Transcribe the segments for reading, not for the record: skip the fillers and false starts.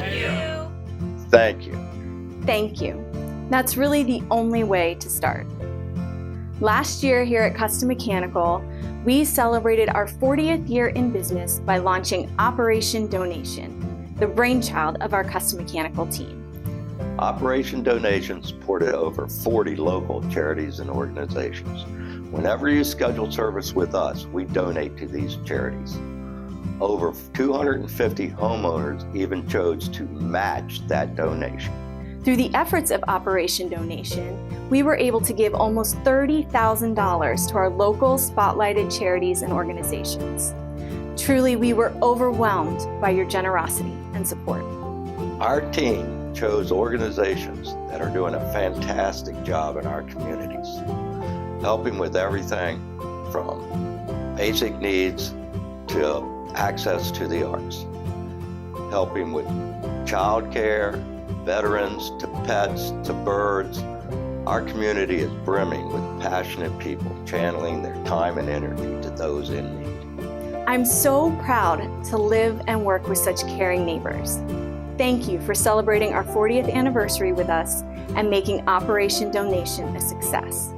Thank you. Thank you. Thank you. That's really the only way to start. Last year here at Custom Mechanical, we celebrated our 40th year in business by launching Operation Donation, the brainchild of our Custom Mechanical team. Operation Donation supported over 40 local charities and organizations. Whenever you schedule service with us, we donate to these charities. Over 250 homeowners even chose to match that donation. Through the efforts of Operation Donation, we were able to give almost $30,000 to our local spotlighted charities and organizations. Truly, we were overwhelmed by your generosity and support. Our team chose organizations that are doing a fantastic job in our communities, helping with everything from basic needs to access to the arts, helping with childcare, veterans to pets to birds. Our community is brimming with passionate people channeling their time and energy to those in need. I'm so proud to live and work with such caring neighbors. Thank you for celebrating our 40th anniversary with us and making Operation Donation a success.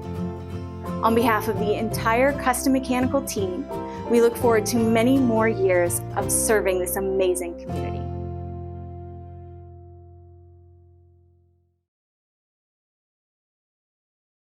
On behalf of the entire Custom Mechanical team, we look forward to many more years of serving this amazing community.